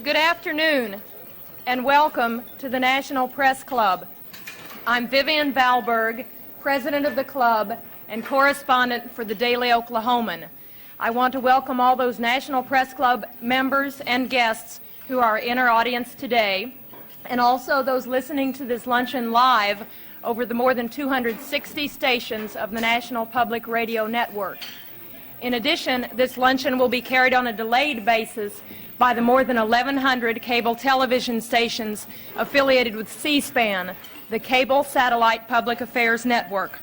Good afternoon, and welcome to the National Press Club. I'm Vivian Valberg, president of the club and correspondent for the Daily Oklahoman. I want to welcome all those National Press Club members and guests who are in our audience today, and also those listening to this luncheon live over the more than 260 stations of the National Public Radio Network. In addition, this luncheon will be carried on a delayed basis by the more than 1,100 cable television stations affiliated with C-SPAN, the Cable Satellite Public Affairs Network.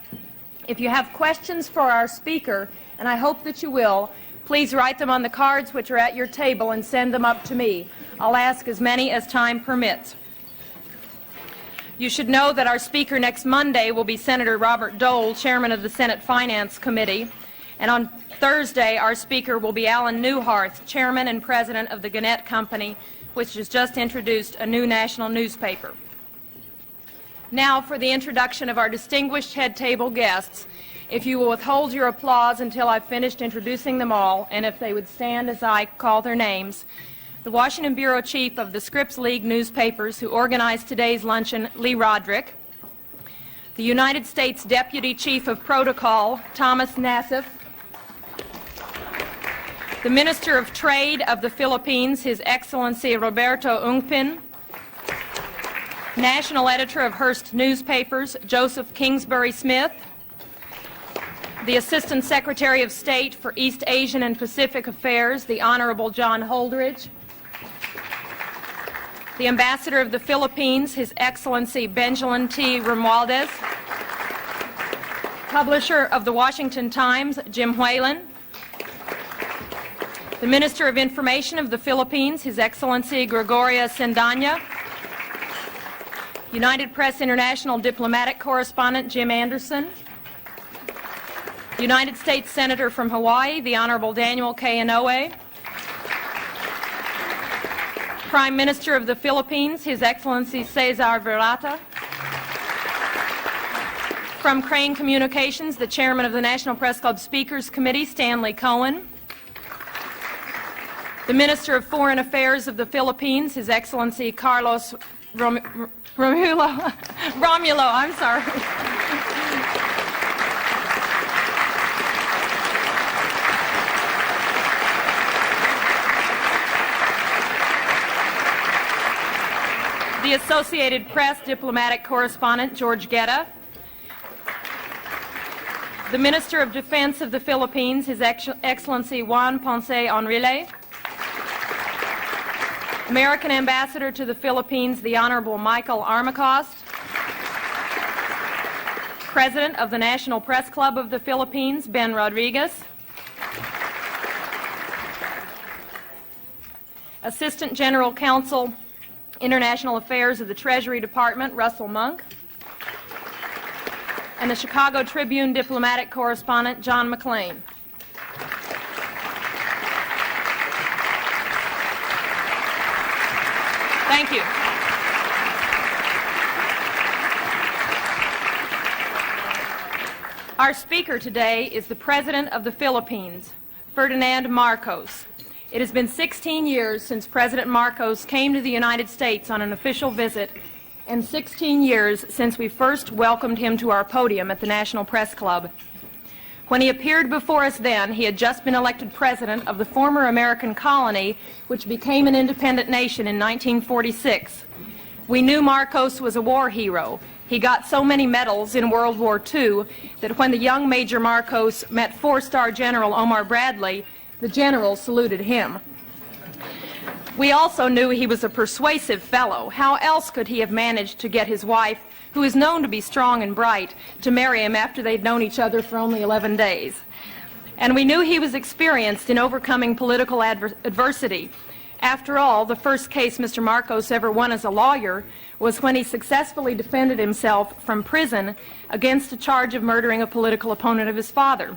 If you have questions for our speaker, and I hope that you will, please write them on the cards which are at your table and send them up to me. I'll ask as many as time permits. You should know that our speaker next Monday will be Senator Robert Dole, chairman of the Senate Finance Committee. And on Thursday, our speaker will be Alan Newharth, chairman and president of the Gannett Company, which has just introduced a new national newspaper. Now for the introduction of our distinguished head table guests. If you will withhold your applause until I've finished introducing them all, and if they would stand as I call their names. The Washington Bureau Chief of the Scripps League newspapers who organized today's luncheon, Lee Roderick. The United States Deputy Chief of Protocol, Thomas Nassif. The Minister of Trade of the Philippines, His Excellency Roberto Ungpin. National Editor of Hearst Newspapers, Joseph Kingsbury Smith. The Assistant Secretary of State for East Asian and Pacific Affairs, the Honorable John Holdridge. The Ambassador of the Philippines, His Excellency Benjamin T. Romualdez. Publisher of the Washington Times, Jim Whalen. The Minister of Information of the Philippines, His Excellency Gregoria Sendanya. United Press International Diplomatic Correspondent Jim Anderson. United States Senator from Hawaii, the Honorable Daniel K. Inouye. Prime Minister of the Philippines, His Excellency Cesar Virata. From Crane Communications, the Chairman of the National Press Club Speakers Committee, Stanley Cohen. The Minister of Foreign Affairs of the Philippines, His Excellency Carlos Romulo, I'm sorry. The Associated Press Diplomatic Correspondent, George Guetta. The Minister of Defense of the Philippines, His Excellency Juan Ponce Enrile. American Ambassador to the Philippines, the Honorable Michael Armacost. President of the National Press Club of the Philippines, Ben Rodriguez. Assistant General Counsel, International Affairs of the Treasury Department, Russell Monk. And the Chicago Tribune Diplomatic Correspondent, John McLean. Thank you. Our speaker today is the President of the Philippines, Ferdinand Marcos. It has been 16 years since President Marcos came to the United States on an official visit, and 16 years since we first welcomed him to our podium at the National Press Club. When he appeared before us then, he had just been elected president of the former American colony, which became an independent nation in 1946. We knew Marcos was a war hero. He got so many medals in World War II that when the young Major Marcos met four-star General Omar Bradley, the general saluted him. We also knew he was a persuasive fellow. How else could he have managed to get his wife, who is known to be strong and bright, to marry him after they'd known each other for only 11 days? And we knew he was experienced in overcoming political adversity. After all, the first case Mr. Marcos ever won as a lawyer was when he successfully defended himself from prison against a charge of murdering a political opponent of his father.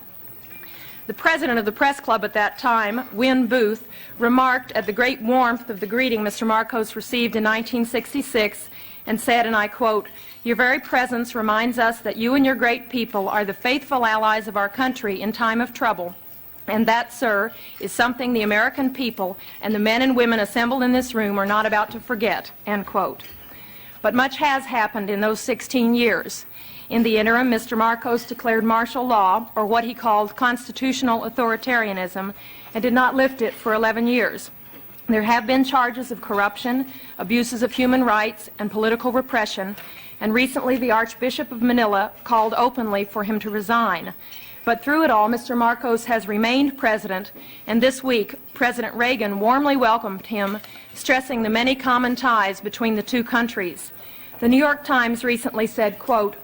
The president of the press club at that time, Win Booth, remarked at the great warmth of the greeting Mr. Marcos received in 1966 and said, and I quote, "Your very presence reminds us that you and your great people are the faithful allies of our country in time of trouble, And that, sir, is something the American people and the men and women assembled in this room are not about to forget, end quote. But much has happened in those 16 years. In the interim, Mr. Marcos declared martial law, or what he called constitutional authoritarianism, and did not lift it for 11 years. There have been charges of corruption, abuses of human rights, and political repression, and recently the Archbishop of Manila called openly for him to resign. But through it all, Mr. Marcos has remained president, and this week, President Reagan warmly welcomed him, stressing the many common ties between the two countries. The New York Times recently said, quote,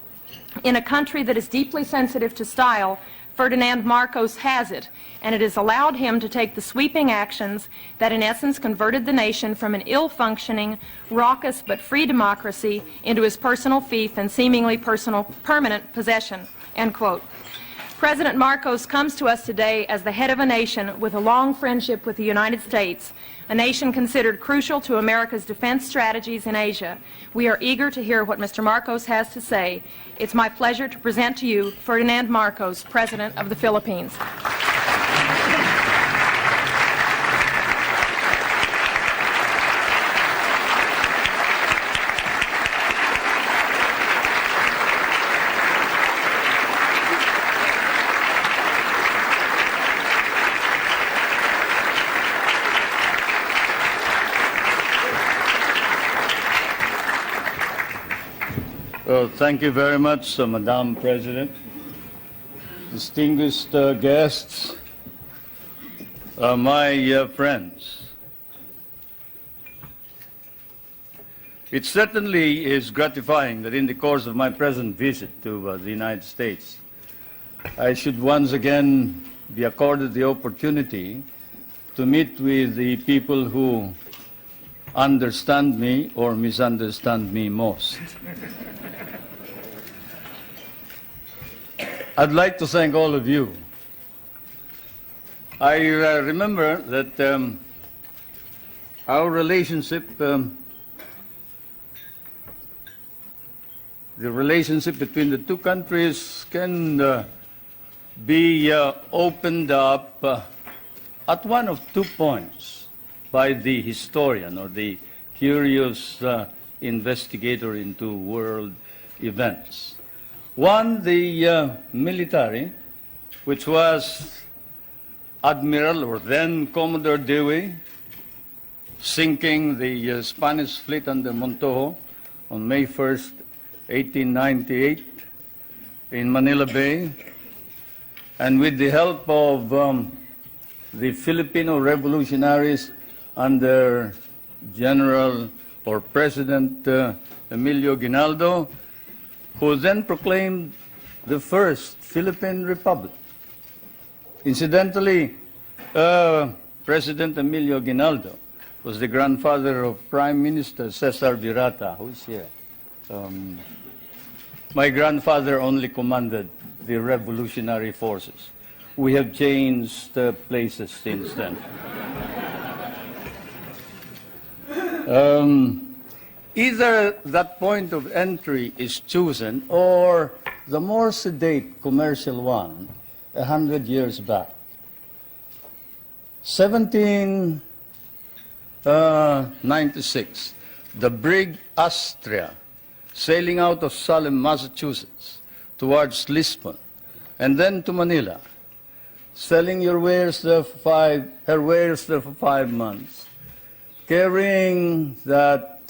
"In a country that is deeply sensitive to style, Ferdinand Marcos has it, and it has allowed him to take the sweeping actions that in essence converted the nation from an ill-functioning, raucous but free democracy into his personal fief and seemingly permanent possession," end quote. President Marcos comes to us today as the head of a nation with a long friendship with the United States, a nation considered crucial to America's defense strategies in Asia. We are eager to hear what Mr. Marcos has to say. It's my pleasure to present to you Ferdinand Marcos, President of the Philippines. Well, thank you very much, Madam President. Distinguished guests, my friends. It certainly is gratifying that in the course of my present visit to the United States, I should once again be accorded the opportunity to meet with the people who understand me or misunderstand me most. I'd like to thank all of you. I remember that our relationship, the relationship between the two countries can be opened up at one of 2 points by the historian or the curious investigator into world events. One, the military, which was Admiral or then Commodore Dewey, sinking the Spanish fleet under Montojo on May 1st, 1898 in Manila Bay, and with the help of the Filipino revolutionaries under General or President Emilio Aguinaldo, who then proclaimed the first Philippine Republic. Incidentally, President Emilio Aguinaldo was the grandfather of Prime Minister Cesar Virata, who is here. My grandfather only commanded the revolutionary forces. We have changed places since then. Either that point of entry is chosen or the more sedate commercial one 100 years back. 1796, the brig Astrea, sailing out of Salem, Massachusetts, towards Lisbon, and then to Manila, selling her wares there for 5 months, carrying that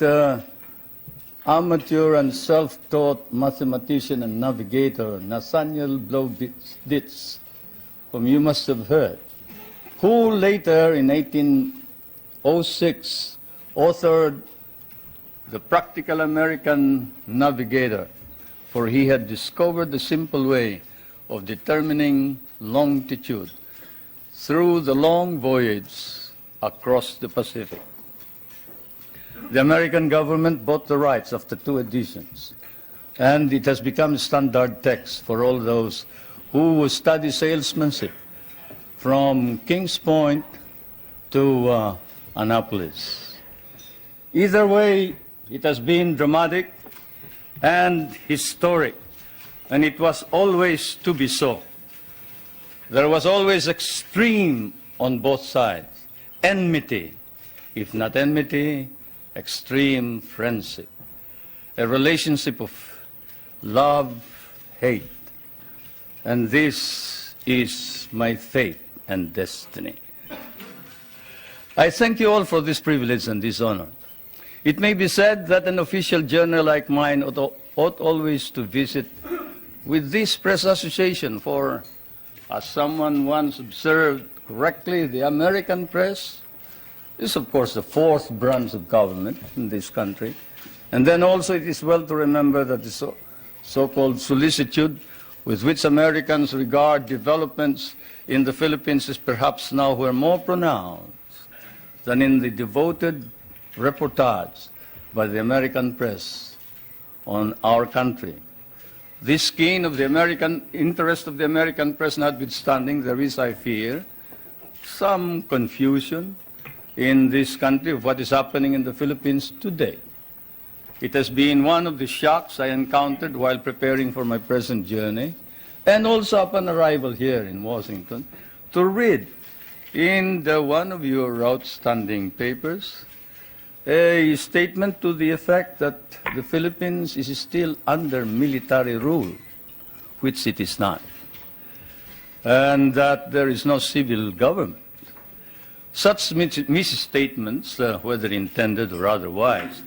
amateur and self-taught mathematician and navigator, Nathaniel Blow-Ditz, whom you must have heard, who later, in 1806, authored The Practical American Navigator, for he had discovered the simple way of determining longitude through the long voyage across the Pacific. The American government bought the rights after 2 editions, and it has become standard text for all those who study salesmanship from Kings Point to Annapolis. Either way, it has been dramatic and historic, and it was always to be so. There was always extreme on both sides, enmity, if not enmity, extreme friendship, a relationship of love, hate. And this is my fate and destiny. I thank you all for this privilege and this honor. It may be said that an official journal like mine ought always to visit with this press association, for, as someone once observed correctly, the American press is, of course, the fourth branch of government in this country. And then also it is well to remember that the so-called solicitude with which Americans regard developments in the Philippines is perhaps nowhere more pronounced than in the devoted reportage by the American press on our country. This keen of the American interest of the American press notwithstanding, there is, I fear, some confusion in this country of what is happening in the Philippines today. It has been one of the shocks I encountered while preparing for my present journey, and also upon arrival here in Washington, to read in one of your outstanding papers a statement to the effect that the Philippines is still under military rule, which it is not, and that there is no civil government. Such misstatements, whether intended or otherwise,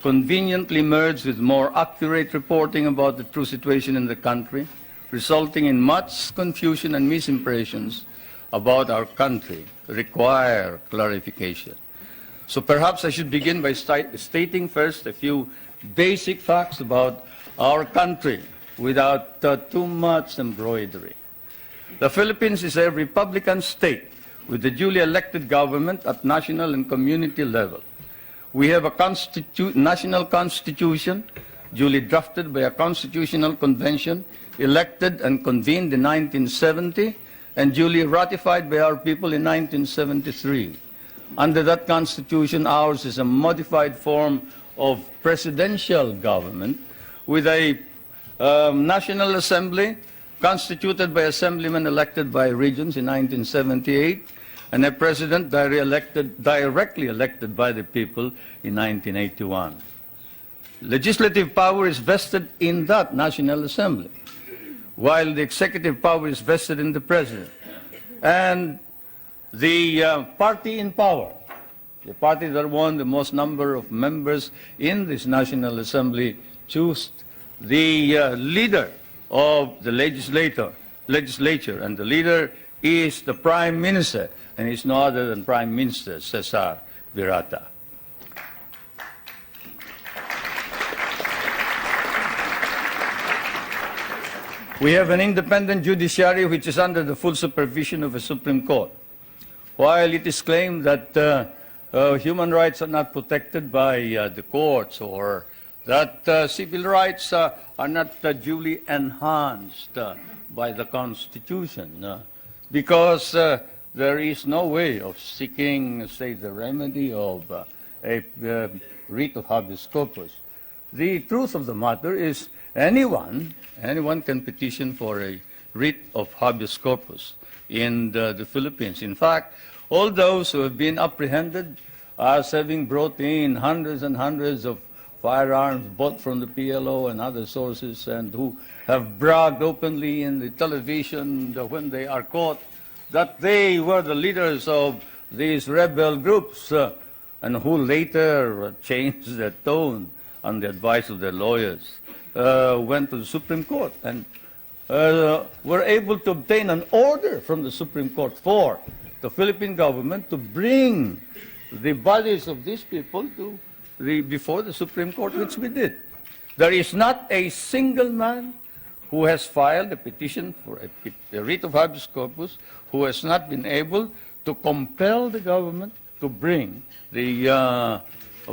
conveniently merge with more accurate reporting about the true situation in the country, resulting in much confusion and misimpressions about our country, require clarification. So perhaps I should begin by stating first a few basic facts about our country without too much embroidery. The Philippines is a republican state with a duly elected government at national and community level. We have a national constitution duly drafted by a constitutional convention elected and convened in 1970 and duly ratified by our people in 1973. Under that constitution, ours is a modified form of presidential government with a National Assembly constituted by assemblymen elected by regions in 1978 and a president directly elected by the people in 1981. Legislative power is vested in that National Assembly, while the executive power is vested in the president. And the party in power, the party that won the most number of members in this National Assembly, choose the leader of the legislature, and the leader is the Prime Minister, and he's no other than Prime Minister Cesar Virata. We have an independent judiciary which is under the full supervision of a Supreme Court. While it is claimed that human rights are not protected by the courts, or that civil rights are not duly enhanced by the Constitution, because there is no way of seeking, say, the remedy of a writ of habeas corpus. The truth of the matter is anyone can petition for a writ of habeas corpus in the Philippines. In fact, all those who have been apprehended as having brought in hundreds and hundreds of firearms bought from the PLO and other sources, and who have bragged openly in the television when they are caught that they were the leaders of these rebel groups, and who later changed their tone on the advice of their lawyers, went to the Supreme Court and were able to obtain an order from the Supreme Court for the Philippine government to bring the bodies of these people to before the Supreme Court, which we did. There is not a single man who has filed a petition for a writ of habeas corpus who has not been able to compel the government to bring the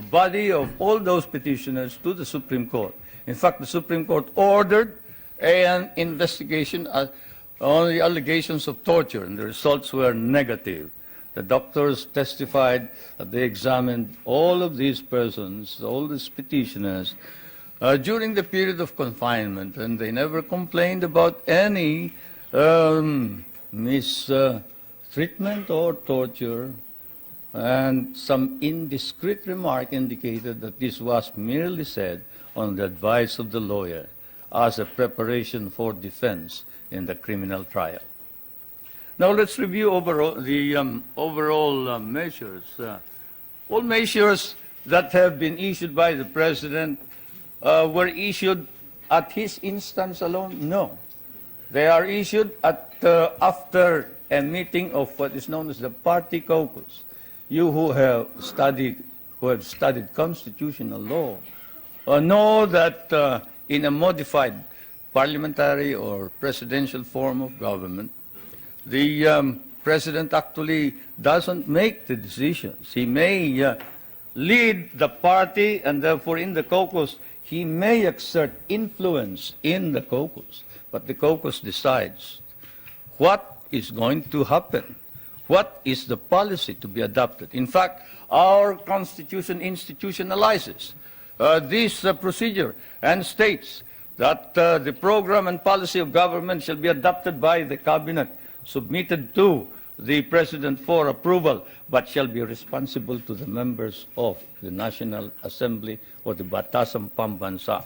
body of all those petitioners to the Supreme Court. In fact, the Supreme Court ordered an investigation on the allegations of torture, and the results were negative. The doctors testified that they examined all of these persons, all these petitioners, during the period of confinement, and they never complained about any mistreatment or torture, and some indiscreet remark indicated that this was merely said on the advice of the lawyer as a preparation for defense in the criminal trial. Now let's review the overall measures. All measures that have been issued by the President were issued at his instance alone? No. They are issued after a meeting of what is known as the party caucus. You who have studied constitutional law know that in a modified parliamentary or presidential form of government, the President actually doesn't make the decisions. He may lead the party, and therefore in the caucus, he may exert influence in the caucus, but the caucus decides what is going to happen, what is the policy to be adopted. In fact, our Constitution institutionalizes this procedure and states that the program and policy of government shall be adopted by the cabinet, submitted to the President for approval, but shall be responsible to the members of the National Assembly or the Batasang Pambansa,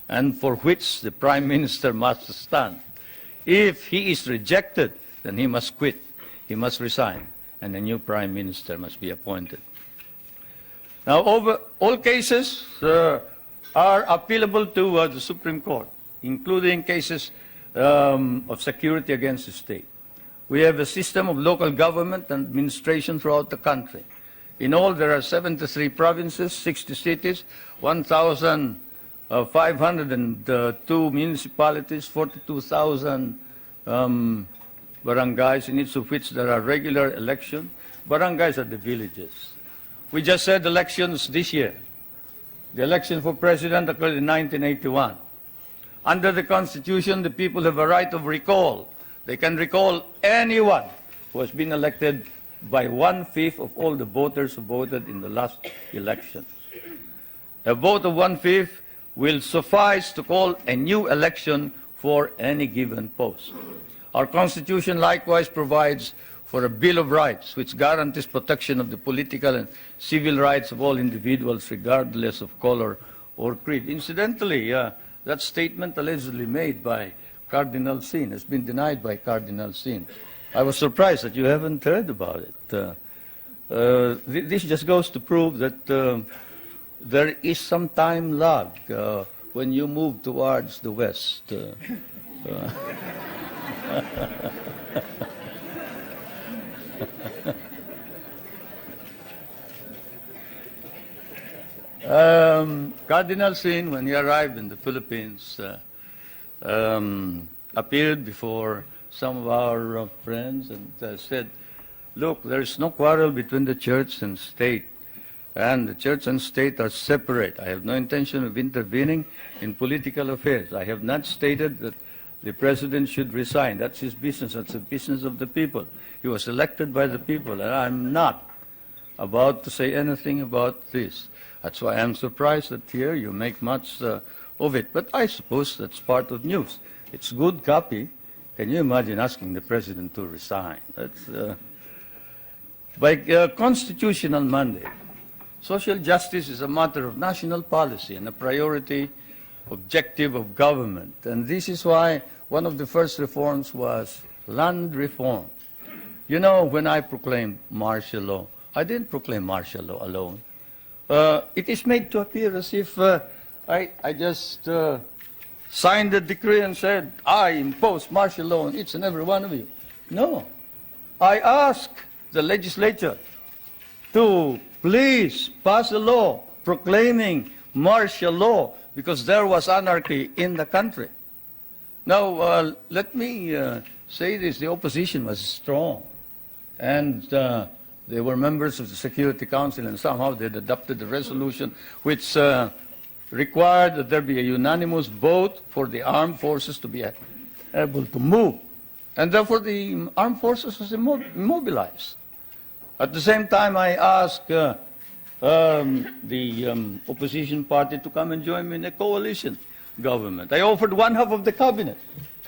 and for which the Prime Minister must stand. If he is rejected, then he must quit, he must resign, and a new Prime Minister must be appointed. Now, all cases are appealable to the Supreme Court, including cases of security against the state. We have a system of local government and administration throughout the country. In all, there are 73 provinces, 60 cities, 1,502 municipalities, 42,000 barangays, in each of which there are regular elections. Barangays are the villages. We just had elections this year. The election for president occurred in 1981. Under the Constitution, the people have a right of recall. They can recall anyone who has been elected by 1/5 of all the voters who voted in the last elections. A vote of 1/5 will suffice to call a new election for any given post. Our Constitution likewise provides for a Bill of Rights, which guarantees protection of the political and civil rights of all individuals, regardless of color or creed. Incidentally, that statement allegedly made by Cardinal Sin has been denied by Cardinal Sin. I was surprised that you haven't heard about it. This just goes to prove that there is some time lag when you move towards the West. Cardinal Sin, when he arrived in the Philippines, appeared before some of our friends and said, look, there is no quarrel between the church and state, and the church and state are separate. I have no intention of intervening in political affairs. I have not stated that the president should resign. That's his business. That's the business of the people. He was elected by the people, and I'm not about to say anything about this. That's why I'm surprised that here you make much of it. But I suppose that's part of news. It's good copy. Can you imagine asking the president to resign? That's, by constitutional mandate, social justice is a matter of national policy and a priority objective of government. And this is why one of the first reforms was land reform. You know, when I proclaimed martial law, I didn't proclaim martial law alone. It is made to appear as if I just signed the decree and said, I impose martial law on each and every one of you. No. I asked the legislature to please pass a law proclaiming martial law because there was anarchy in the country. Now, let me say this. The opposition was strong. And they were members of the Security Council, and somehow they had adopted a resolution which required that there be a unanimous vote for the armed forces to be able to move. And therefore, the armed forces was immobilized. At the same time, I asked the opposition party to come and join me in a coalition government. I offered 1/2 of the cabinet.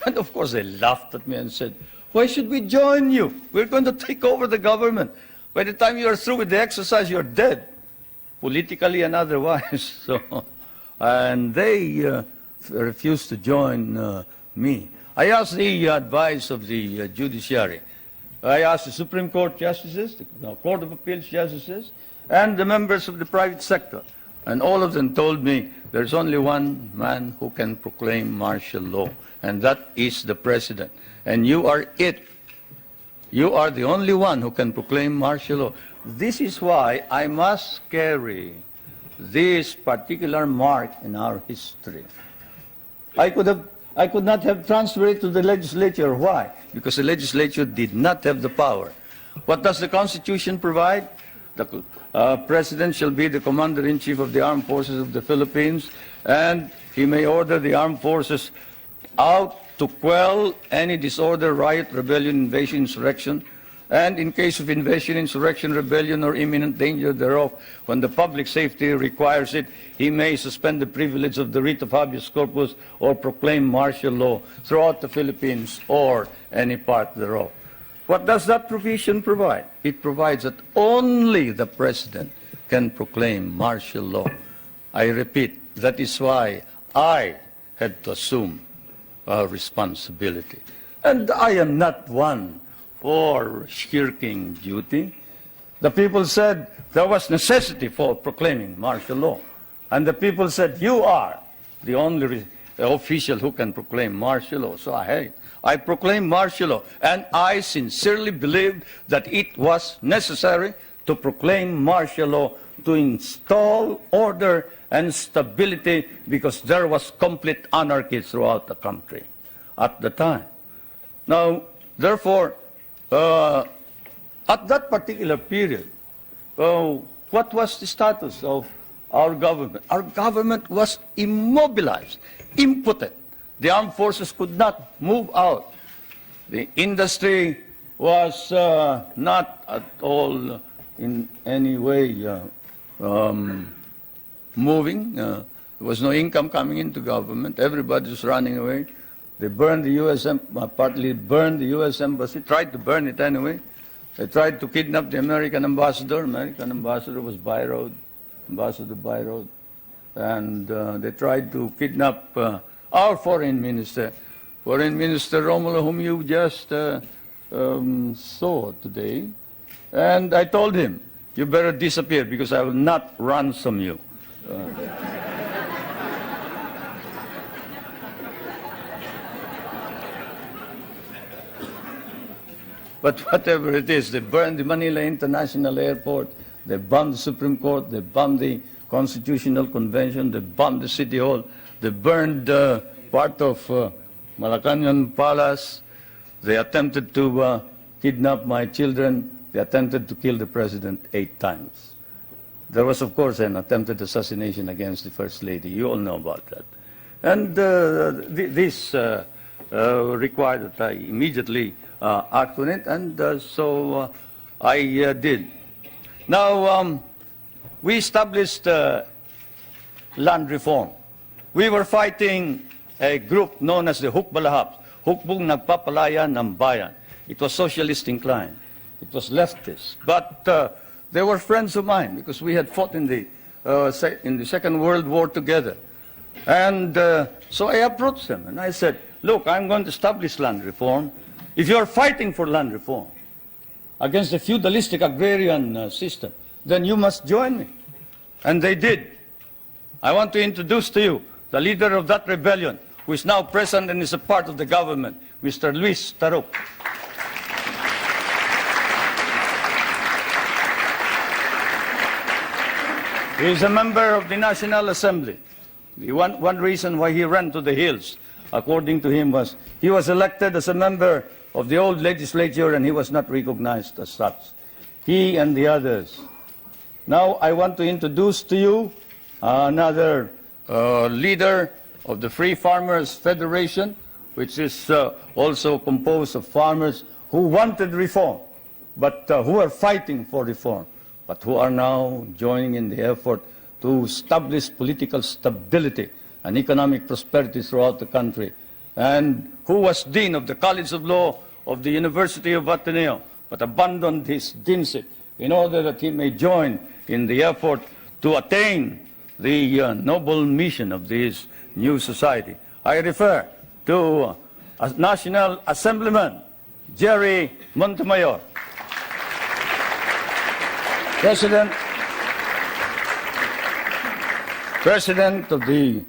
And of course, they laughed at me and said, Why should we join you? We're going to take over the government. By the time you are through with the exercise, you're dead, politically and otherwise. So, and they refused to join me. I asked the advice of the judiciary. I asked the Supreme Court justices, the Court of Appeals justices, and the members of the private sector. And all of them told me there's only one man who can proclaim martial law, and that is the president. And you are it. You are the only one who can proclaim martial law. This is why I must carry this particular mark in our history. I could not have transferred it to the legislature. Why? Because the legislature did not have the power. What does the Constitution provide? The President shall be the Commander-in-Chief of the Armed Forces of the Philippines, and he may order the armed forces out to quell any disorder, riot, rebellion, invasion, insurrection, and in case of invasion, insurrection, rebellion, or imminent danger thereof, when the public safety requires it, he may suspend the privilege of the writ of habeas corpus or proclaim martial law throughout the Philippines or any part thereof. What does that provision provide? It provides that only the President can proclaim martial law. I repeat, that is why I had to assume responsibility. And I am not one for shirking duty. The people said there was necessity for proclaiming martial law. And the people said, you are the only official who can proclaim martial law. So I proclaimed martial law. And I sincerely believed that it was necessary to proclaim martial law to install order and stability, because there was complete anarchy throughout the country at the time. Now, therefore, at that particular period, what was the status of our government? Our government was immobilized, impotent. The armed forces could not move out. The industry was not at all in any way moving. There was no income coming into government. Everybody was running away. They burned the U.S. Partly burned the U.S. Embassy, tried to burn it anyway. They tried to kidnap the American ambassador. American ambassador was byroad, Ambassador Byroad. And they tried to kidnap our foreign minister, Romulo, whom you just saw today. And I told him, you better disappear because I will not ransom you. But whatever it is, they burned the Manila International Airport, they bombed the Supreme Court, they bombed the Constitutional Convention, they bombed the City Hall, they burned part of Malacanang Palace, they attempted to kidnap my children, they attempted to kill the President 8 times. There was, of course, an attempted assassination against the First Lady. You all know about that. And this required that I immediately act on it, and so I did. Now, we established land reform. We were fighting a group known as the Hukbalahap, Hukbong Nagpapalaya ng Bayan. It was socialist inclined. It was leftist. But they were friends of mine because we had fought in the Second World War together. And so I approached them and I said, look, I'm going to establish land reform. If you're fighting for land reform against the feudalistic agrarian system, then you must join me. And they did. I want to introduce to you the leader of that rebellion, who is now present and is a part of the government, Mr. Luis Taruk. He is a member of the National Assembly. One reason why he ran to the hills, according to him, was he was elected as a member of the old legislature and he was not recognized as such. He and the others. Now I want to introduce to you another leader of the Free Farmers Federation, which is also composed of farmers who wanted reform, but who are fighting for reform, but who are now joining in the effort to establish political stability and economic prosperity throughout the country, and who was Dean of the College of Law of the University of Ateneo, but abandoned his deanship in order that he may join in the effort to attain the noble mission of this new society. I refer to National Assemblyman Jerry Montemayor, President of the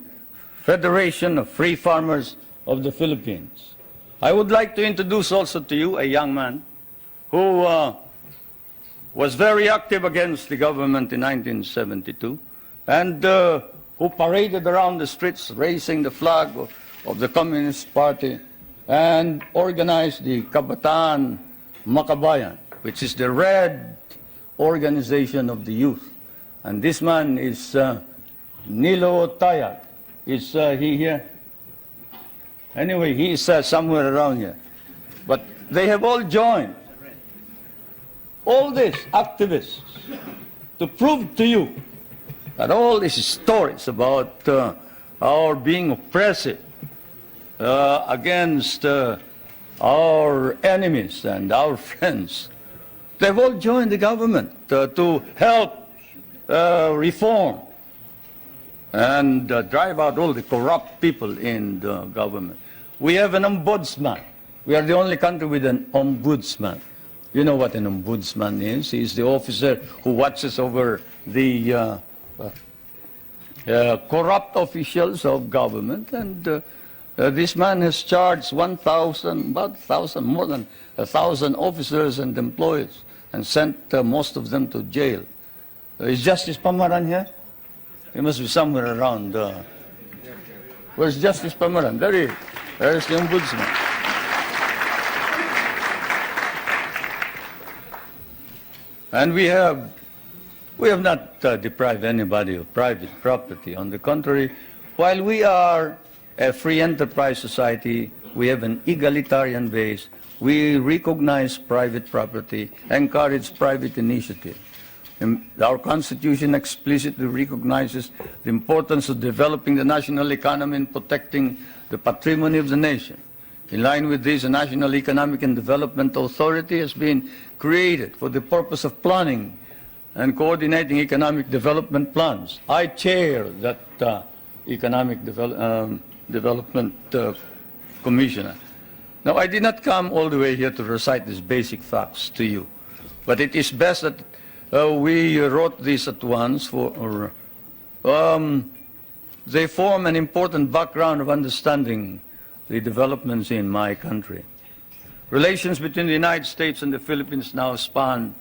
Federation of Free Farmers of the Philippines. I would like to introduce also to you a young man who was very active against the government in 1972 and who paraded around the streets raising the flag of the Communist Party and organized the Kabataan Makabayan, which is the red organization of the youth. And this man is Nilo Tayag. Is he here? Anyway, he is somewhere around here. But they have all joined, all these activists, to prove to you that all these stories about our being oppressive against our enemies and our friends, they've all joined the government to help reform and drive out all the corrupt people in the government. We have an ombudsman. We are the only country with an ombudsman. You know what an ombudsman is? He is the officer who watches over the corrupt officials of government. And this man has charged more than 1,000 officers and employees and sent most of them to jail. Is Justice Pamaran here? He must be somewhere around. Where's Justice Pamaran? There he is. There's the ombudsman. And we have not deprived anybody of private property. On the contrary, while we are a free enterprise society, we have an egalitarian base. We recognize private property, encourage private initiative. Our Constitution explicitly recognizes the importance of developing the national economy and protecting the patrimony of the nation. In line with this, a National Economic and Development Authority has been created for the purpose of planning and coordinating economic development plans. I chair that Economic Development Commissioner. Now, I did not come all the way here to recite these basic facts to you, but it is best that we wrote this at once for they form an important background of understanding the developments in my country. Relations between the United States and the Philippines now span,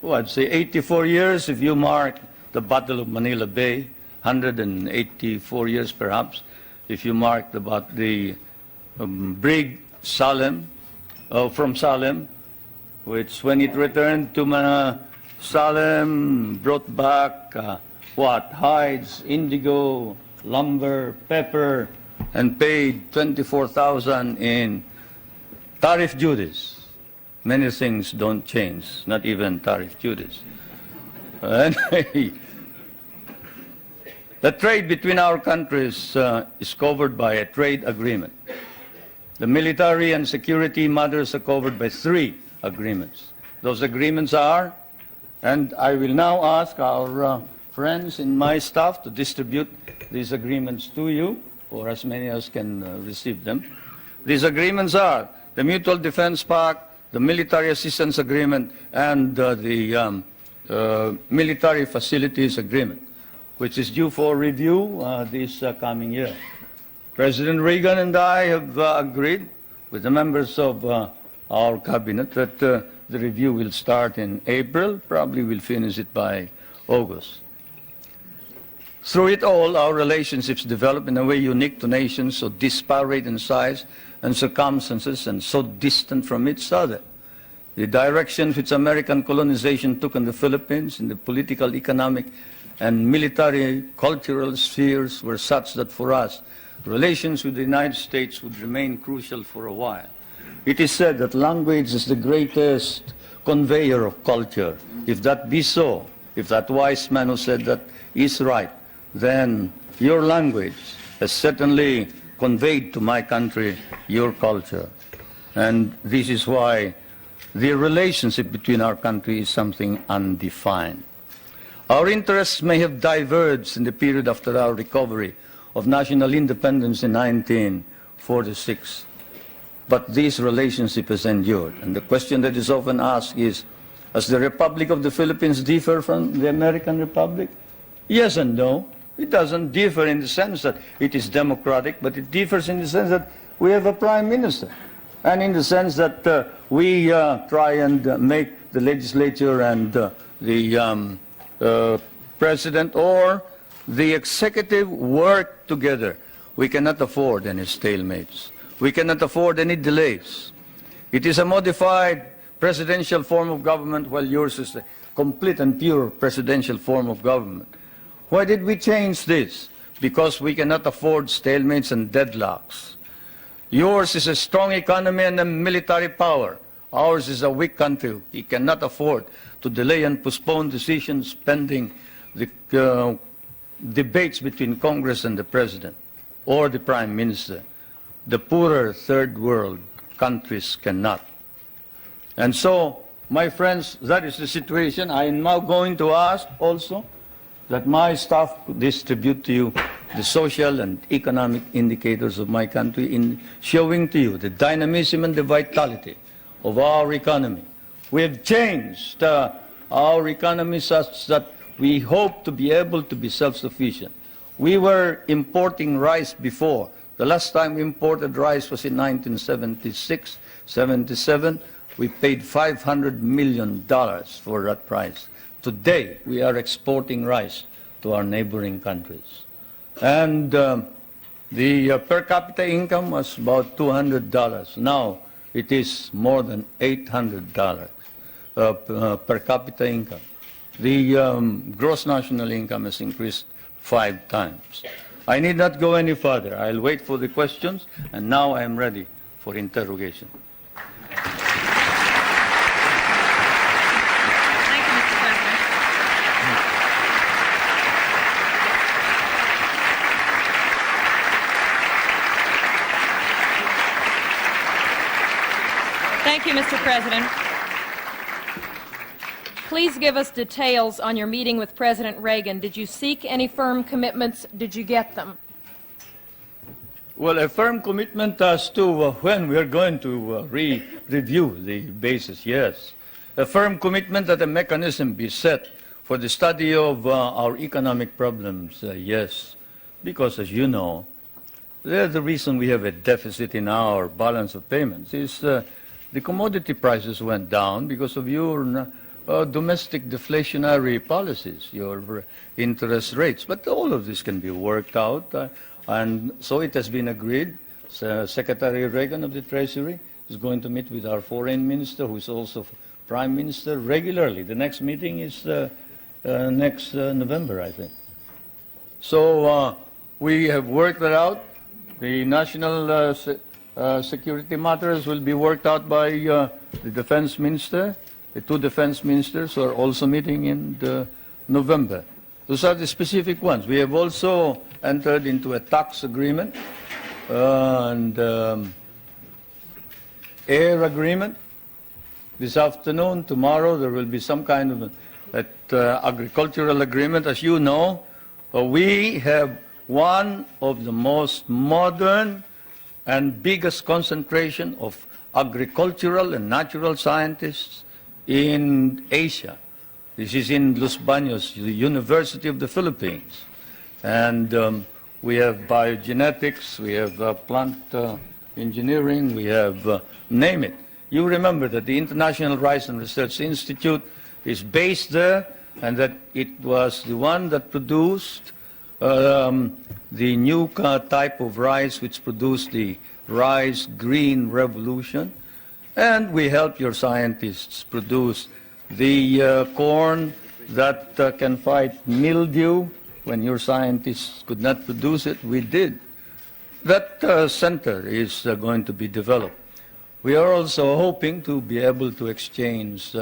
I'd say 84 years if you mark the Battle of Manila Bay, 184 years perhaps if you mark the brig Salem, from Salem, which when it returned to Salem brought back hides, indigo, lumber, pepper, and paid 24,000 in tariff duties. Many things don't change, not even tariff duties. Anyway, the trade between our countries is covered by a trade agreement. The military and security matters are covered by 3 agreements. Those agreements are, and I will now ask our friends in my staff to distribute these agreements to you, or as many as can receive them. These agreements are the Mutual Defense Pact, the Military Assistance Agreement, and the Military Facilities Agreement, which is due for review this coming year. President Reagan and I have agreed with the members of our cabinet that the review will start in April, probably we'll finish it by August. Through it all, our relationships develop in a way unique to nations so disparate in size and circumstances and so distant from each other. The direction which American colonization took in the Philippines in the political, economic, and military, cultural spheres were such that for us, relations with the United States would remain crucial for a while. It is said that language is the greatest conveyor of culture. If that be so, if that wise man who said that is right, then your language has certainly conveyed to my country your culture. And this is why the relationship between our countries is something undefined. Our interests may have diverged in the period after our recovery of national independence in 1946, but this relationship has endured. And the question that is often asked is, does the Republic of the Philippines differ from the American Republic? Yes and no. It doesn't differ in the sense that it is democratic, but it differs in the sense that we have a prime minister, and in the sense that we try and make the legislature and the president or the executive work together. We cannot afford any stalemates. We cannot afford any delays. It is a modified presidential form of government, while yours is a complete and pure presidential form of government. Why did we change this? Because we cannot afford stalemates and deadlocks. Yours is a strong economy and a military power. Ours is a weak country. We cannot afford to delay and postpone decisions pending the debates between Congress and the President or the Prime Minister. The poorer third world countries cannot. And so, my friends, that is the situation. I am now going to ask also that my staff distribute to you the social and economic indicators of my country in showing to you the dynamism and the vitality of our economy. We have changed our economy such that we hope to be able to be self-sufficient. We were importing rice before. The last time we imported rice was in 1976, 77. We paid $500 million for that price. Today, we are exporting rice to our neighboring countries. And the per capita income was about $200. Now, it is more than $800 per capita income. The gross national income has increased 5 times. I need not go any further. I'll wait for the questions, and now I am ready for interrogation. Thank you, Mr. President. Thank you, Mr. President. Please give us details on your meeting with President Reagan. Did you seek any firm commitments? Did you get them? Well, a firm commitment as to when we are going to review the basis, yes. A firm commitment that a mechanism be set for the study of our economic problems, yes. Because, as you know, the reason we have a deficit in our balance of payments is the commodity prices went down because of your domestic deflationary policies, your interest rates. But all of this can be worked out, and so it has been agreed. Secretary Reagan of the Treasury is going to meet with our foreign minister, who is also prime minister, regularly. The next meeting is next November, I think. So we have worked that out. The national security matters will be worked out by the defense minister. The 2 defense ministers are also meeting in November. Those are the specific ones. We have also entered into a tax agreement and air agreement. This afternoon, tomorrow, there will be some kind of agricultural agreement. As you know, we have one of the most modern and biggest concentration of agricultural and natural scientists in Asia. This is in Los Baños, the University of the Philippines. And we have biogenetics, we have plant engineering, we have, name it. You remember that the International Rice and Research Institute is based there, and that it was the one that produced the new type of rice which produced the rice green revolution. And we help your scientists produce the corn that can fight mildew. When your scientists could not produce it, we did. That center is going to be developed. We are also hoping to be able to exchange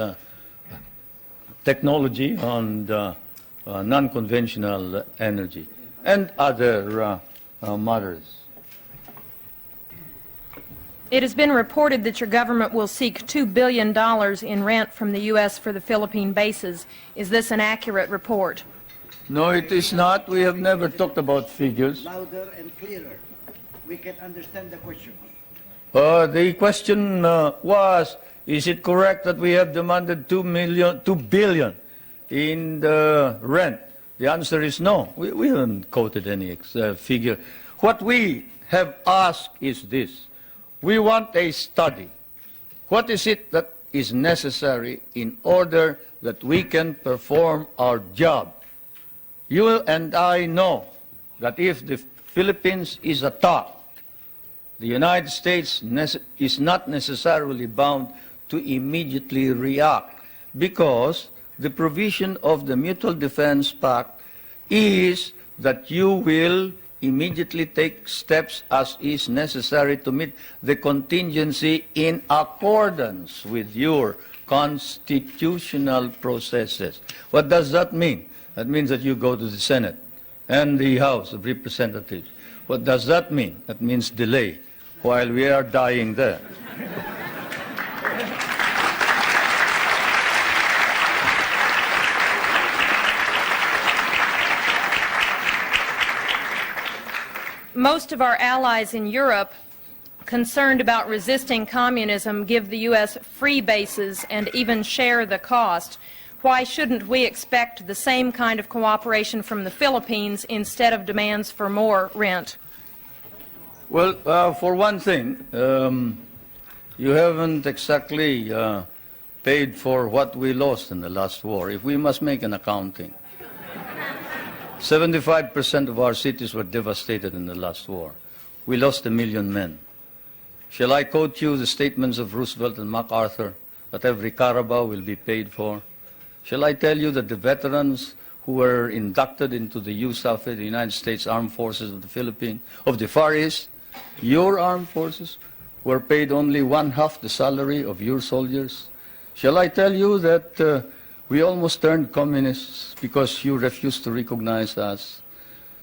technology on non-conventional energy and other matters. It has been reported that your government will seek $2 billion in rent from the U.S. for the Philippine bases. Is this an accurate report? No, it is not. We have never talked about figures. Louder and clearer. We can understand the question. The question was, is it correct that we have demanded $2 billion in the rent? The answer is no. We haven't quoted any figure. What we have asked is this. We want a study. What is it that is necessary in order that we can perform our job? You and I know that if the Philippines is attacked, the United States is not necessarily bound to immediately react because the provision of the Mutual Defense Pact is that you will immediately take steps as is necessary to meet the contingency in accordance with your constitutional processes. What does that mean? That means that you go to the Senate and the House of Representatives. What does that mean? That means delay while we are dying there. Most of our allies in Europe, concerned about resisting communism, give the U.S. free bases and even share the cost. Why shouldn't we expect the same kind of cooperation from the Philippines instead of demands for more rent? Well, for one thing, you haven't exactly paid for what we lost in the last war. If we must make an accounting, 75% of our cities were devastated in the last war. We lost 1 million men. Shall I quote you the statements of Roosevelt and MacArthur that every Carabao will be paid for? Shall I tell you that the veterans who were inducted into the USAF, the United States Armed Forces of the Philippines, of the Far East, your armed forces were paid only 1/2 the salary of your soldiers? Shall I tell you that we almost turned communists because you refused to recognize us?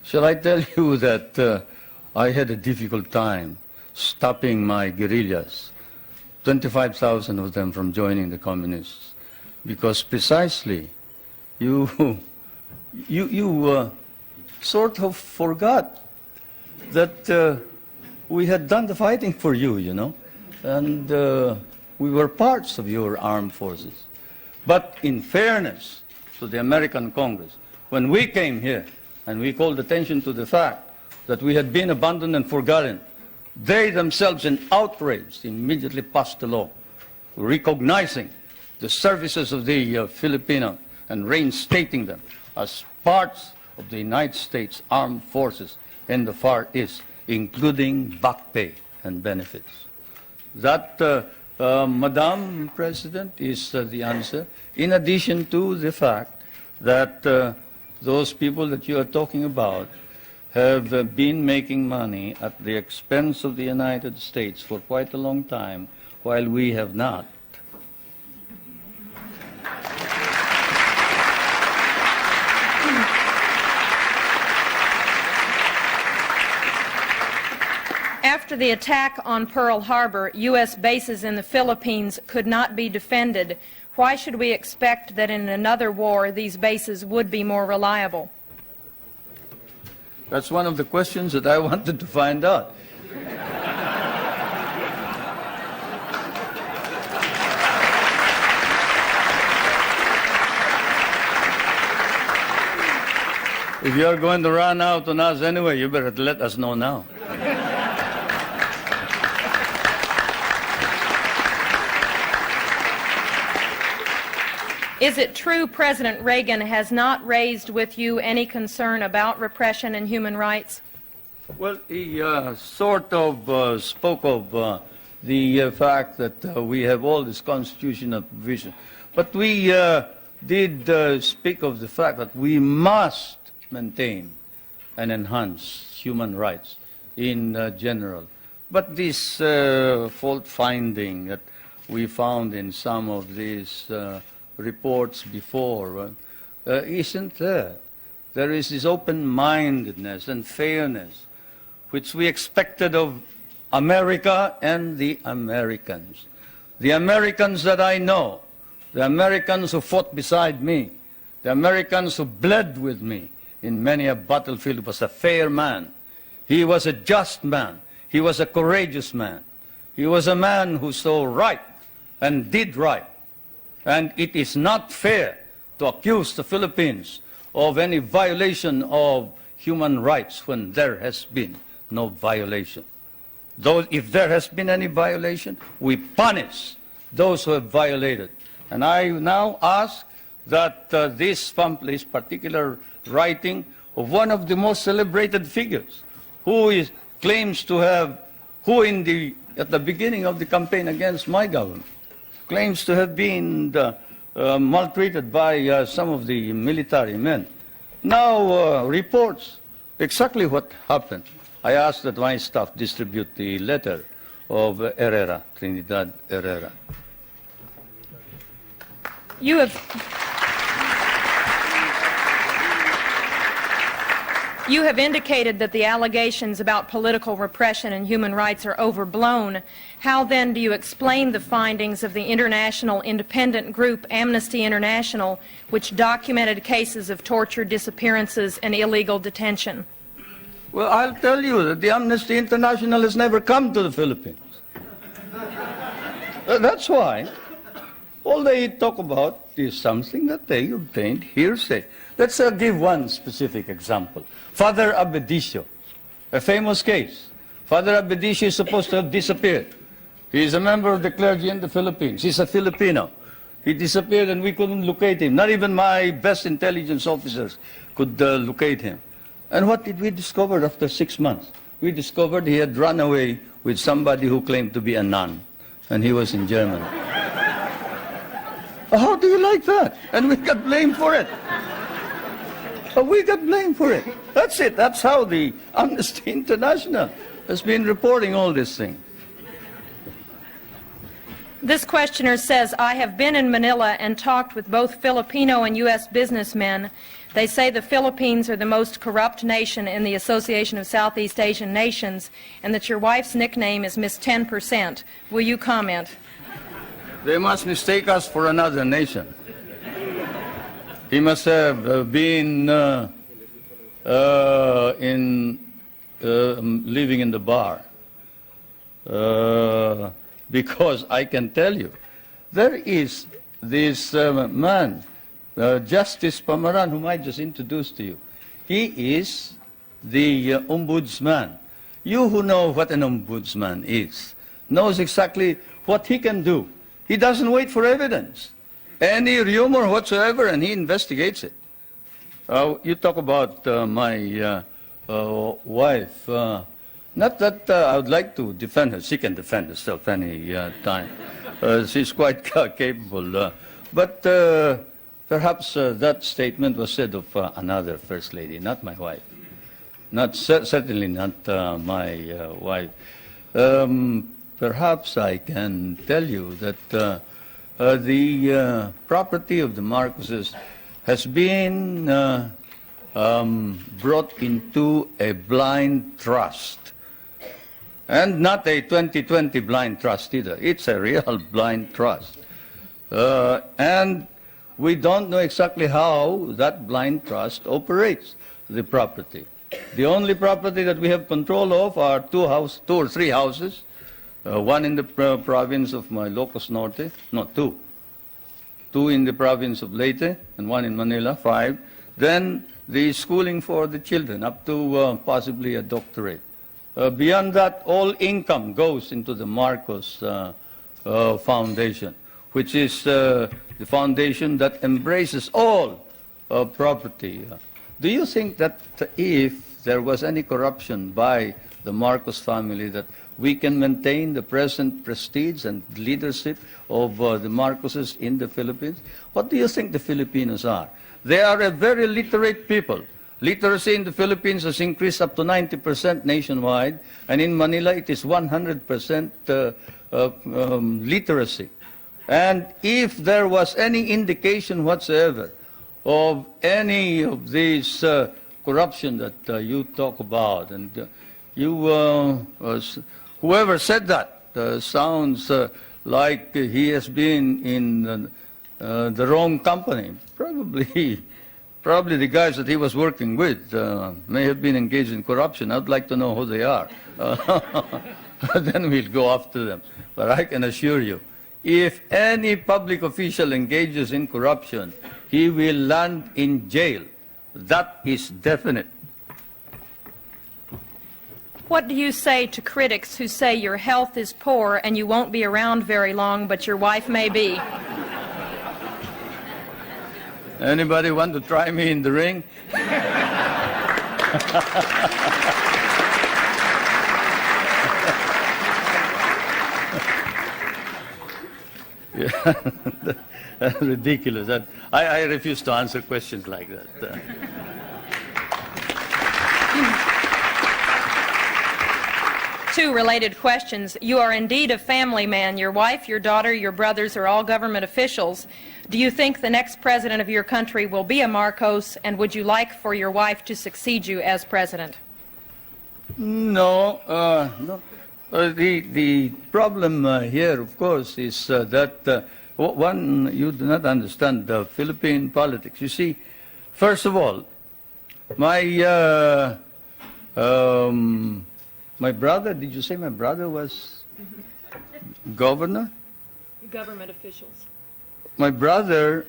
Shall I tell you that I had a difficult time stopping my guerrillas, 25,000 of them from joining the communists, because precisely you sort of forgot that we had done the fighting for you, you know, and we were parts of your armed forces. But in fairness to the American Congress, when we came here and we called attention to the fact that we had been abandoned and forgotten, they themselves, in outrage, immediately passed a law recognizing the services of the Filipino and reinstating them as parts of the United States Armed Forces in the Far East, including back pay and benefits. That, Madam President, is the answer, in addition to the fact that those people that you are talking about have been making money at the expense of the United States for quite a long time, while we have not. After the attack on Pearl Harbor, U.S. bases in the Philippines could not be defended. Why should we expect that in another war these bases would be more reliable? That's one of the questions that I wanted to find out. If you're going to run out on us anyway, you better let us know now. Is it true President Reagan has not raised with you any concern about repression and human rights? Well, he sort of spoke of the fact that we have all this constitutional provision. But we did speak of the fact that we must maintain and enhance human rights in general. But this fault finding that we found in some of these reports before isn't there. There is this open-mindedness and fairness which we expected of America and the Americans. The Americans that I know, the Americans who fought beside me, the Americans who bled with me in many a battlefield, was a fair man. He was a just man. He was a courageous man. He was a man who saw right and did right. And it is not fair to accuse the Philippines of any violation of human rights when there has been no violation. Though if there has been any violation, we punish those who have violated. And I now ask that this particular writing of one of the most celebrated figures, who claims to have, at the beginning of the campaign against my government, claims to have been maltreated by some of the military men, now reports exactly what happened. I ask that my staff distribute the letter of Herrera, Trinidad Herrera. You have indicated that the allegations about political repression and human rights are overblown. How then do you explain the findings of the international independent group Amnesty International, which documented cases of torture, disappearances, and illegal detention? Well, I'll tell you that the Amnesty International has never come to the Philippines. That's why all they talk about is something that they obtained hearsay. Let's give one specific example. Father Abedicio, a famous case. Father Abedicio is supposed to have disappeared. He is a member of the clergy in the Philippines. He's a Filipino. He disappeared and we couldn't locate him. Not even my best intelligence officers could locate him. And what did we discover after 6 months? We discovered he had run away with somebody who claimed to be a nun, and he was in Germany. How do you like that? And we got blamed for it. We got blamed for it. That's it. That's how the Amnesty International has been reporting all this thing. This questioner says, I have been in Manila and talked with both Filipino and U.S. businessmen. They say the Philippines are the most corrupt nation in the Association of Southeast Asian Nations, and that your wife's nickname is Miss 10%. Will you comment? They must mistake us for another nation. He must have been living in the bar. Because I can tell you, there is this man, Justice Pamaran, whom I just introduced to you. He is the ombudsman. You who know what an ombudsman is, knows exactly what he can do. He doesn't wait for evidence. Any rumor whatsoever, and he investigates it. You talk about my wife. Not that I would like to defend her. She can defend herself any time. She's quite capable. But perhaps that statement was said of another First Lady, not my wife. Certainly not my wife. Perhaps I can tell you that the property of the Marcoses has been brought into a blind trust. And not a 2020 blind trust either. It's a real blind trust. And we don't know exactly how that blind trust operates the property. The only property that we have control of are two or three houses, one in the province of my Ilocos Norte, no, two. Two in the province of Leyte and one in Manila, 5. Then the schooling for the children, up to possibly a doctorate. Beyond that, all income goes into the Marcos Foundation, which is the foundation that embraces all property. Do you think that if there was any corruption by the Marcos family, that we can maintain the present prestige and leadership of the Marcoses in the Philippines? What do you think the Filipinos are? They are a very literate people. Literacy in the Philippines has increased up to 90% nationwide, and in Manila it is 100% literacy. And if there was any indication whatsoever of any of these corruption that you talk about, and you whoever said that sounds like he has been in the wrong company. Probably the guys that he was working with may have been engaged in corruption. I'd like to know who they are. Then we'll go after them. But I can assure you, if any public official engages in corruption, he will land in jail. That is definite. What do you say to critics who say your health is poor and you won't be around very long, but your wife may be? Anybody want to try me in the ring? Yeah, that's ridiculous. I refuse to answer questions like that. Two related questions. You are indeed a family man. Your wife, your daughter, your brothers are all government officials. Do you think the next president of your country will be a Marcos, and would you like for your wife to succeed you as president? No, no. The problem here, of course, is that one, you do not understand Philippine politics. You see, first of all, my brother, did you say my brother was governor? Government officials. My brother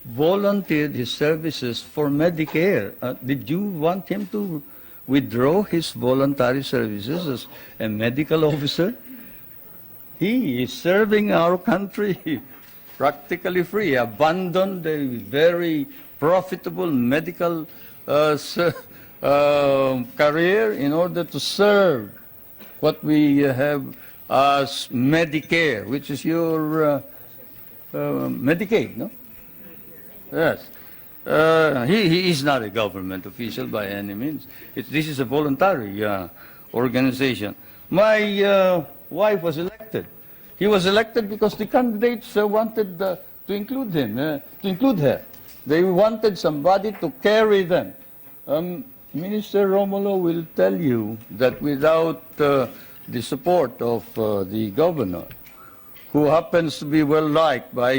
volunteered his services for Medicare. Did you want him to withdraw his voluntary services as a medical officer? He is serving our country practically free, abandoned a very profitable medical career in order to serve what we have as Medicare, which is your Medicaid, no? Yes. He is not a government official by any means. This is a voluntary organization. My wife was elected. He was elected because the candidates wanted to include him, to include her. They wanted somebody to carry them. Minister Romulo will tell you that without the support of the governor, who happens to be well liked by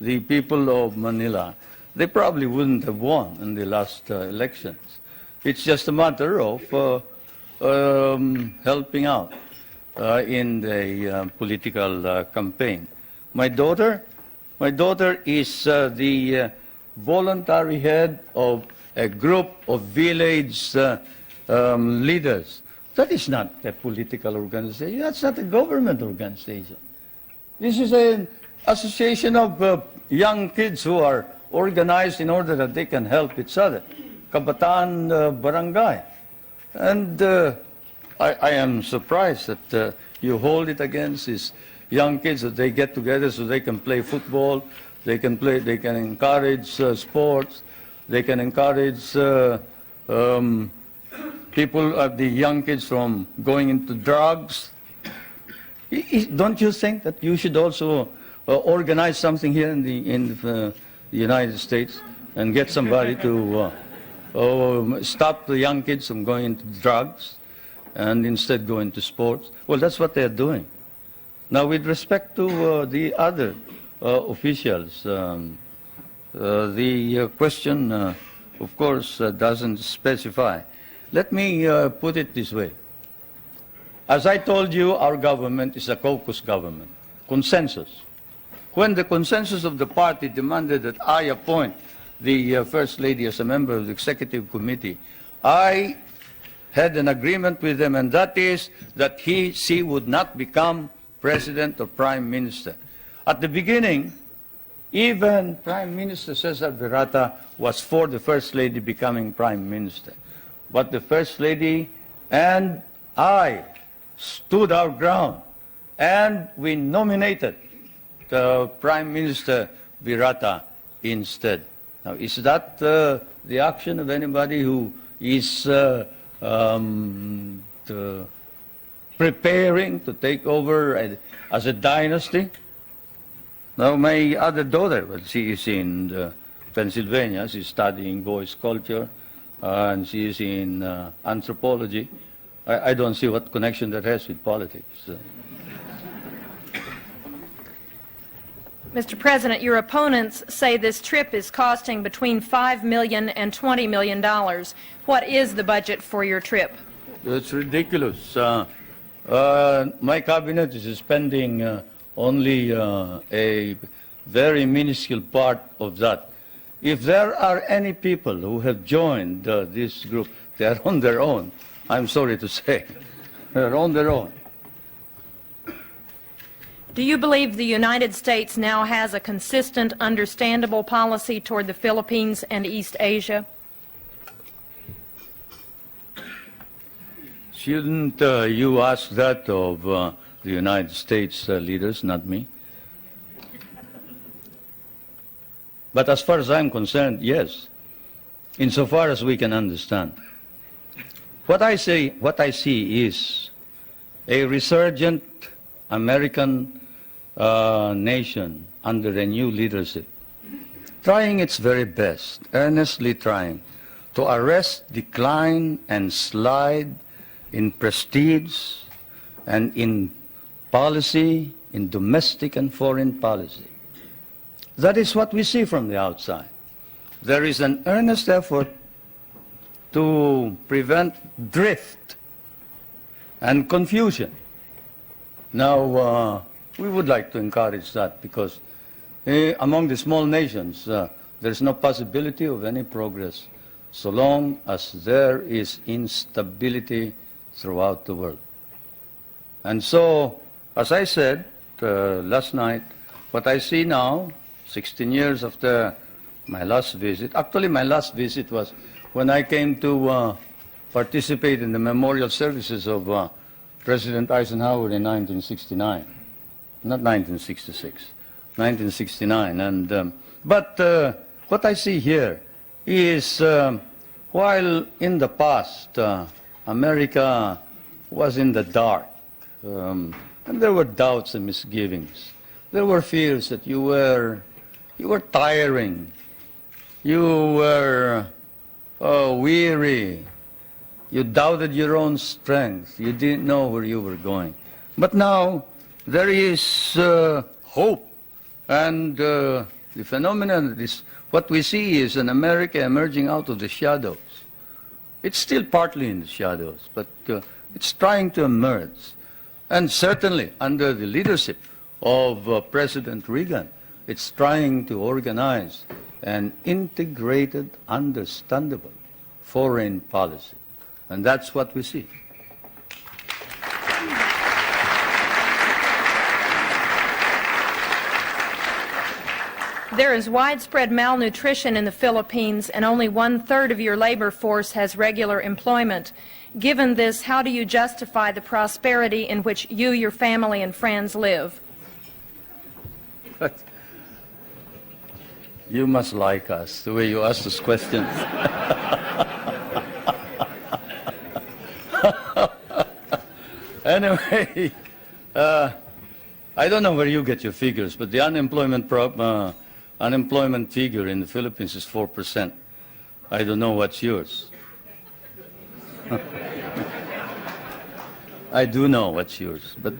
the people of Manila, they probably wouldn't have won in the last elections. It's just a matter of helping out in the political campaign. My daughter is the voluntary head of a group of village leaders. That is not a political organization. That's not a government organization. This is an association of young kids who are organized in order that they can help each other. Kabataan Barangay. And I am surprised that you hold it against these young kids, that they get together so they can play football, they can encourage sports, they can encourage people, the young kids from going into drugs. Don't you think that you should also organize something here in the United States and get somebody to stop the young kids from going into drugs and instead go into sports? Well, that's what they're doing. Now, with respect to the other officials, the question, of course, doesn't specify. Let me put it this way. As I told you, our government is a caucus government, consensus. When the consensus of the party demanded that I appoint the First Lady as a member of the Executive Committee, I had an agreement with them, and that is that she would not become President or Prime Minister. At the beginning, even Prime Minister Cesar Virata was for the First Lady becoming Prime Minister. But the First Lady and I stood our ground, and we nominated the Prime Minister Virata instead. Now, is that the action of anybody who is preparing to take over as a dynasty? Now, my other daughter, well, she is in Pennsylvania. She's studying voice culture, and she is in anthropology. I don't see what connection that has with politics. Mr. President, your opponents say this trip is costing between $5 million and $20 million. What is the budget for your trip? It's ridiculous. My cabinet is spending only a very minuscule part of that. If there are any people who have joined this group, they are on their own. I'm sorry to say. They're on their own. Do you believe the United States now has a consistent, understandable policy toward the Philippines and East Asia? Shouldn't you ask that of the United States leaders, not me? But as far as I'm concerned, yes, insofar as we can understand. What I see is a resurgent American nation under a new leadership, trying its very best, earnestly trying to arrest decline and slide in prestige and in policy, in domestic and foreign policy. That is what we see from the outside. There is an earnest effort to prevent drift and confusion. Now, we would like to encourage that because among the small nations, there's no possibility of any progress so long as there is instability throughout the world. And so, as I said last night, what I see now, 16 years after my last visit, actually my last visit was when I came to participate in the memorial services of President Eisenhower in 1969. Not 1966, 1969. And, but what I see here is while in the past America was in the dark, and there were doubts and misgivings. There were fears that you were tiring, you were weary, you doubted your own strength, you didn't know where you were going. But now there is hope, and the phenomenon is what we see is an America emerging out of the shadows. It's still partly in the shadows, but it's trying to emerge. And certainly under the leadership of President Reagan, it's trying to organize an integrated, understandable foreign policy. And that's what we see. There is widespread malnutrition in the Philippines, and only 1/3 of your labor force has regular employment. Given this, how do you justify the prosperity in which you, your family, and friends live? You must like us, the way you ask those questions. Anyway, I don't know where you get your figures, but the unemployment figure in the Philippines is 4%. I don't know what's yours. I do know what's yours, but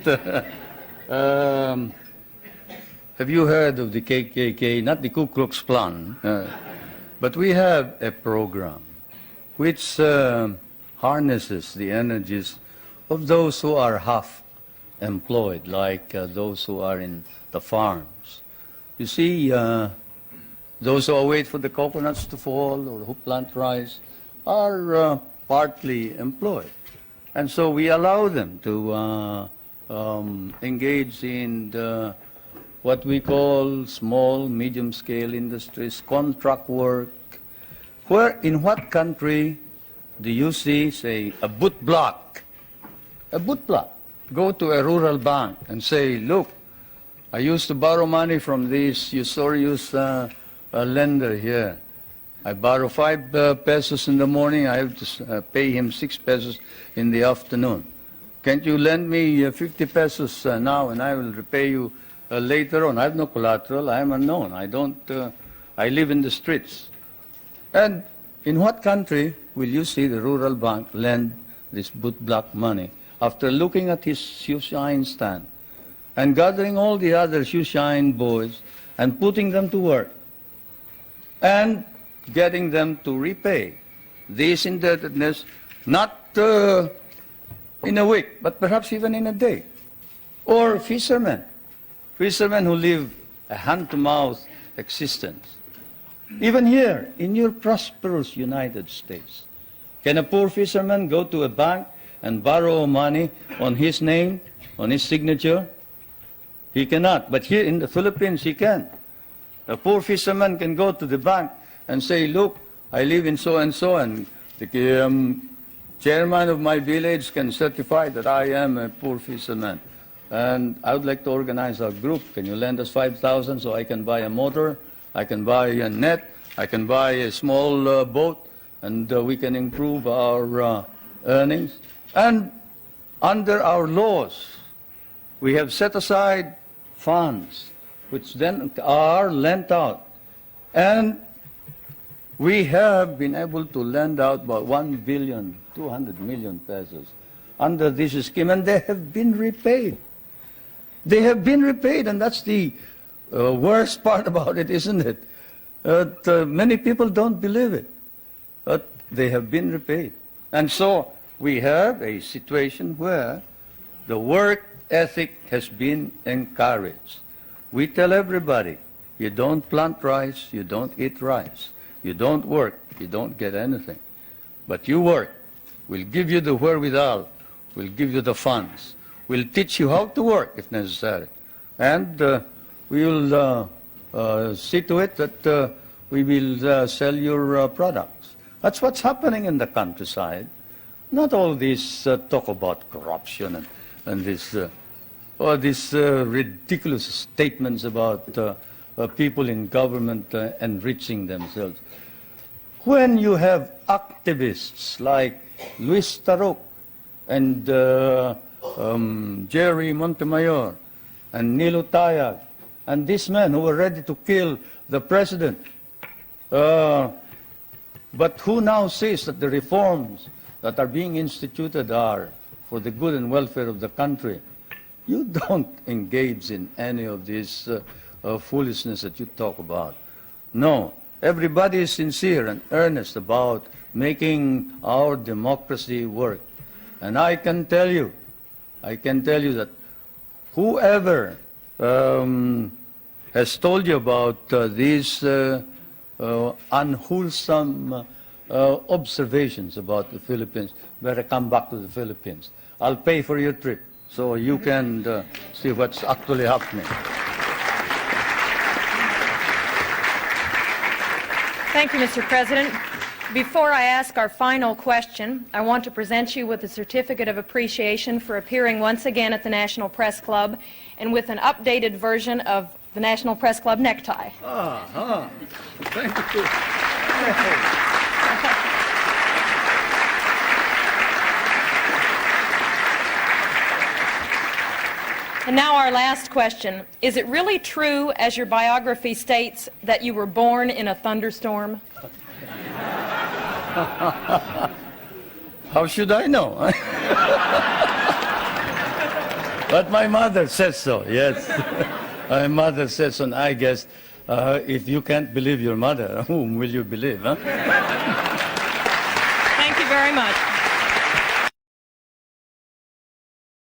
have you heard of the KKK, not the Ku Klux Klan, but we have a program which harnesses the energies of those who are half employed, like those who are in the farms. You see, those who await for the coconuts to fall or who plant rice are partly employed. And so we allow them to engage in what we call small, medium-scale industries, contract work. Where, in what country do you see, say, a boot block? A boot block. Go to a rural bank and say, look, I used to borrow money from this usurious lender here. I borrow 5 pesos in the morning, I have to pay him 6 pesos in the afternoon. Can't you lend me 50 pesos now and I will repay you later on? I have no collateral, I am unknown, I live in the streets. And in what country will you see the rural bank lend this bootblack money, after looking at his shoeshine stand and gathering all the other shoeshine boys and putting them to work and getting them to repay this indebtedness, not in a week, but perhaps even in a day. Or fishermen who live a hand-to-mouth existence. Even here, in your prosperous United States, can a poor fisherman go to a bank and borrow money on his name, on his signature? He cannot. But here in the Philippines, he can. A poor fisherman can go to the bank and say, look, I live in so-and-so, and the chairman of my village can certify that I am a poor fisherman. And I would like to organize a group. Can you lend us 5,000 so I can buy a motor, I can buy a net, I can buy a small boat, and we can improve our earnings. And under our laws, we have set aside funds which then are lent out. And we have been able to lend out about 1,200,000,000 pesos under this scheme, and they have been repaid. They have been repaid, and that's the worst part about it, isn't it? Many people don't believe it, but they have been repaid. And so we have a situation where the work ethic has been encouraged. We tell everybody, you don't plant rice, you don't eat rice. You don't work, you don't get anything. But you work. We'll give you the wherewithal. We'll give you the funds. We'll teach you how to work if necessary. And we will see to it that we will sell your products. That's what's happening in the countryside. Not all this talk about corruption and this these ridiculous statements about people in government enriching themselves. When you have activists like Luis Tarok and Jerry Montemayor and Nilo Tayag and these men who were ready to kill the president, but who now says that the reforms that are being instituted are for the good and welfare of the country, you don't engage in any of this foolishness that you talk about. No, everybody is sincere and earnest about making our democracy work. And I can tell you that whoever has told you about these unwholesome observations about the Philippines, better come back to the Philippines. I'll pay for your trip so you can see what's actually happening. Thank you, Mr. President. Before I ask our final question, I want to present you with a certificate of appreciation for appearing once again at the National Press Club and with an updated version of the National Press Club necktie. Thank you. And now our last question. Is it really true, as your biography states, that you were born in a thunderstorm? How should I know? But my mother says so, yes. My mother says so, and I guess if you can't believe your mother, whom will you believe, huh? Thank you very much.